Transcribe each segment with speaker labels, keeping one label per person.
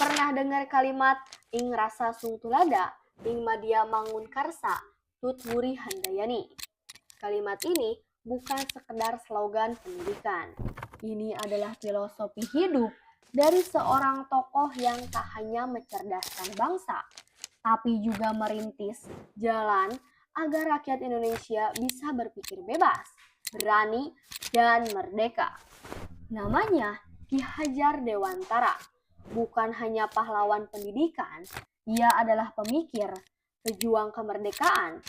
Speaker 1: Pernah dengar kalimat ing rasa sung tulada, ing madya mangun karsa, tut wuri handayani? Kalimat ini bukan sekedar slogan pendidikan. Ini adalah filosofi hidup dari seorang tokoh yang tak hanya mencerdaskan bangsa, tapi juga merintis jalan agar rakyat Indonesia bisa berpikir bebas, berani, dan merdeka. Namanya Ki Hajar Dewantara. Bukan hanya pahlawan pendidikan, ia adalah pemikir, pejuang kemerdekaan,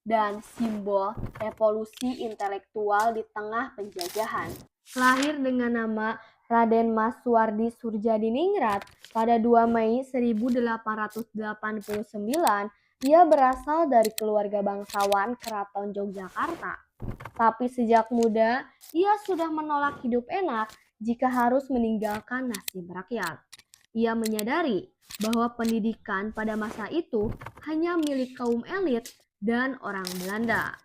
Speaker 1: dan simbol revolusi intelektual di tengah penjajahan. Lahir dengan nama Raden Mas Suwardi Surjadiningrat pada 2 Mei 1889, ia berasal dari keluarga bangsawan Keraton Yogyakarta. Tapi sejak muda, ia sudah menolak hidup enak jika harus meninggalkan nasib rakyat. Ia menyadari bahwa pendidikan pada masa itu hanya milik kaum elit dan orang Belanda.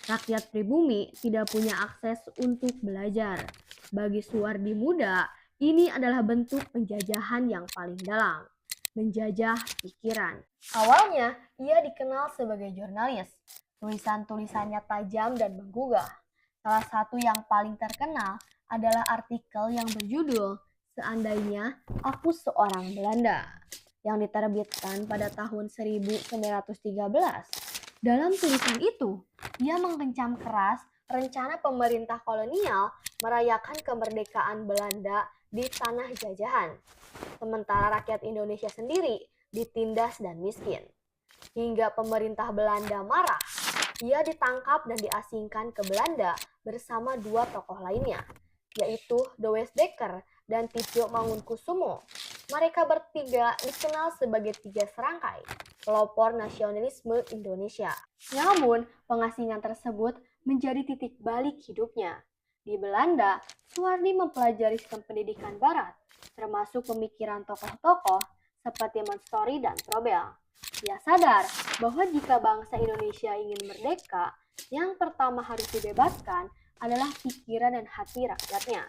Speaker 1: Rakyat pribumi tidak punya akses untuk belajar. Bagi Suwardi muda, ini adalah bentuk penjajahan yang paling dalam, menjajah pikiran. Awalnya, ia dikenal sebagai jurnalis. Tulisan-tulisannya tajam dan menggugah. Salah satu yang paling terkenal adalah artikel yang berjudul Seandainya Aku Seorang Belanda, yang diterbitkan pada tahun 1913. Dalam tulisan itu, ia mengkencam keras rencana pemerintah kolonial merayakan kemerdekaan Belanda di tanah jajahan, sementara rakyat Indonesia sendiri ditindas dan miskin. Hingga pemerintah Belanda marah, ia ditangkap dan diasingkan ke Belanda bersama 2 tokoh lainnya, yaitu Douwe Dekker dan Titjo Mangunkusumo. Mereka bertiga dikenal sebagai 3 serangkai pelopor nasionalisme Indonesia. Namun, pengasingan tersebut menjadi titik balik hidupnya. Di Belanda, Suwardi mempelajari sistem pendidikan barat, termasuk pemikiran tokoh-tokoh seperti Montessori dan Froebel. Ia sadar bahwa jika bangsa Indonesia ingin merdeka, yang pertama harus dibebaskan adalah pikiran dan hati rakyatnya.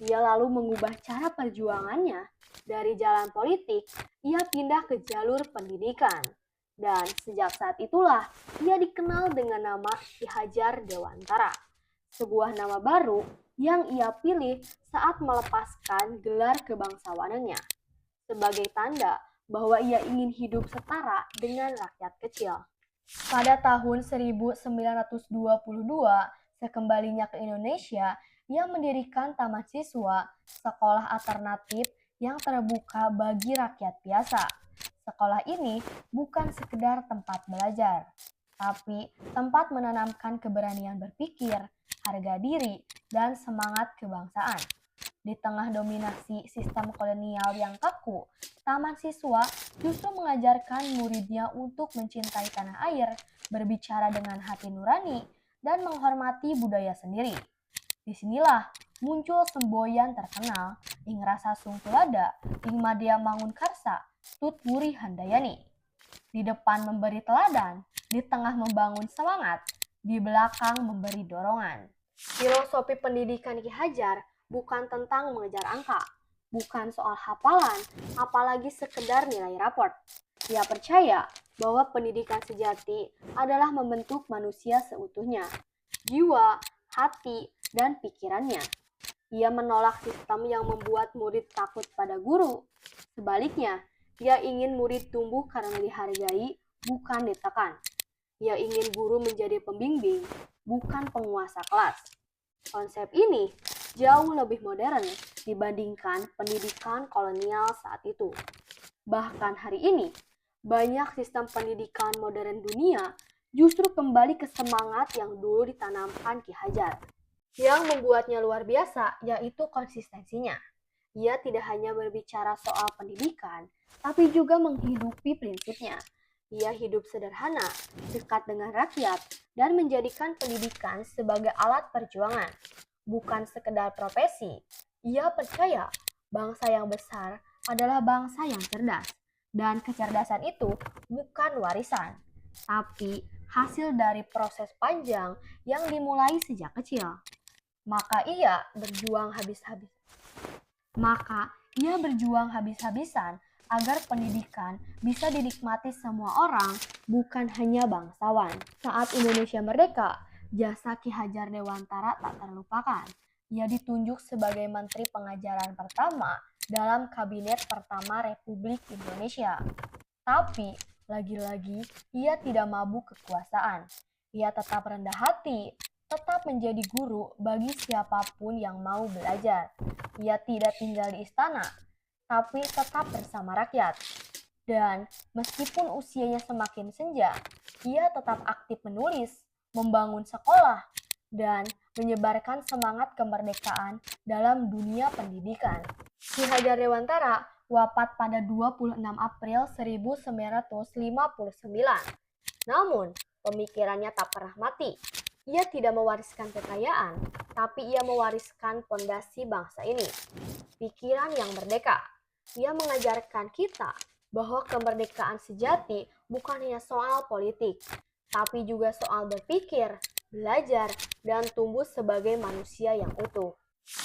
Speaker 1: Ia lalu mengubah cara perjuangannya. Dari jalan politik, ia pindah ke jalur pendidikan. Dan sejak saat itulah, ia dikenal dengan nama Ki Hajar Dewantara. Sebuah nama baru yang ia pilih saat melepaskan gelar kebangsawanannya. Sebagai tanda bahwa ia ingin hidup setara dengan rakyat kecil. Pada tahun 1922, sekembalinya ke Indonesia, ia mendirikan Taman Siswa, sekolah alternatif yang terbuka bagi rakyat biasa. Sekolah ini bukan sekedar tempat belajar, tapi tempat menanamkan keberanian berpikir, harga diri, dan semangat kebangsaan. Di tengah dominasi sistem kolonial yang kaku, Taman Siswa justru mengajarkan muridnya untuk mencintai tanah air, berbicara dengan hati nurani, dan menghormati budaya sendiri. Disinilah muncul semboyan terkenal, ing rasa sung tulada, ing madya mangun karsa, tut wuri handayani. Di depan memberi teladan, di tengah membangun semangat, di belakang memberi dorongan. Filosofi pendidikan Ki Hajar bukan tentang mengejar angka, bukan soal hafalan, apalagi sekedar nilai raport. Ia percaya bahwa pendidikan sejati adalah membentuk manusia seutuhnya, jiwa, hati, dan pikirannya. Ia menolak sistem yang membuat murid takut pada guru. Sebaliknya, ia ingin murid tumbuh karena dihargai, bukan ditekan. Ia ingin guru menjadi pembimbing, bukan penguasa kelas. Konsep ini jauh lebih modern dibandingkan pendidikan kolonial saat itu. Bahkan hari ini, banyak sistem pendidikan modern dunia justru kembali ke semangat yang dulu ditanamkan Ki Hajar. Yang membuatnya luar biasa yaitu konsistensinya. Ia tidak hanya berbicara soal pendidikan, tapi juga menghidupi prinsipnya. Ia hidup sederhana, dekat dengan rakyat, dan menjadikan pendidikan sebagai alat perjuangan, bukan sekedar profesi. Ia percaya bangsa yang besar adalah bangsa yang cerdas, dan kecerdasan itu bukan warisan, tapi hasil dari proses panjang yang dimulai sejak kecil. Maka ia Ia berjuang habis-habisan agar pendidikan bisa dinikmati semua orang, bukan hanya bangsawan. Saat Indonesia merdeka, jasa Ki Hajar Dewantara tak terlupakan. Ia ditunjuk sebagai Menteri Pengajaran pertama dalam Kabinet pertama Republik Indonesia. Tapi, lagi-lagi, ia tidak mabuk kekuasaan. Ia tetap rendah hati, tetap menjadi guru bagi siapapun yang mau belajar. Ia tidak tinggal di istana, tapi tetap bersama rakyat. Dan meskipun usianya semakin senja, ia tetap aktif menulis, membangun sekolah, dan menyebarkan semangat kemerdekaan dalam dunia pendidikan. Ki Hajar Dewantara wafat pada 26 April 1959. Namun, pemikirannya tak pernah mati. Ia tidak mewariskan kekayaan, tapi ia mewariskan fondasi bangsa ini. Pikiran yang merdeka. Ia mengajarkan kita bahwa kemerdekaan sejati bukan hanya soal politik, tapi juga soal berpikir, belajar, dan tumbuh sebagai manusia yang utuh.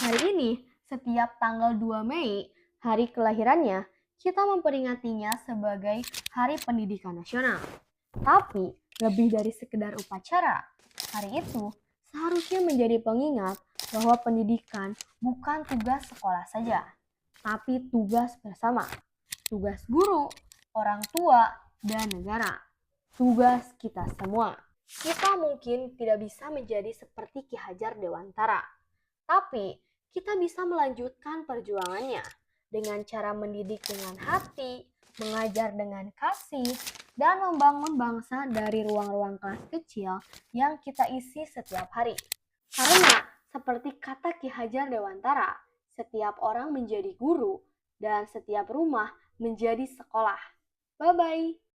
Speaker 1: Hari ini, setiap tanggal 2 Mei, hari kelahirannya, kita memperingatinya sebagai Hari Pendidikan Nasional. Tapi, lebih dari sekedar upacara, hari itu seharusnya menjadi pengingat bahwa pendidikan bukan tugas sekolah saja, tapi tugas bersama. Tugas guru, orang tua, dan negara. Tugas kita semua. Kita mungkin tidak bisa menjadi seperti Ki Hajar Dewantara, tapi kita bisa melanjutkan perjuangannya dengan cara mendidik dengan hati, mengajar dengan kasih, dan membangun bangsa dari ruang-ruang kelas kecil yang kita isi setiap hari. Karena seperti kata Ki Hajar Dewantara, setiap orang menjadi guru dan setiap rumah menjadi sekolah. Bye-bye.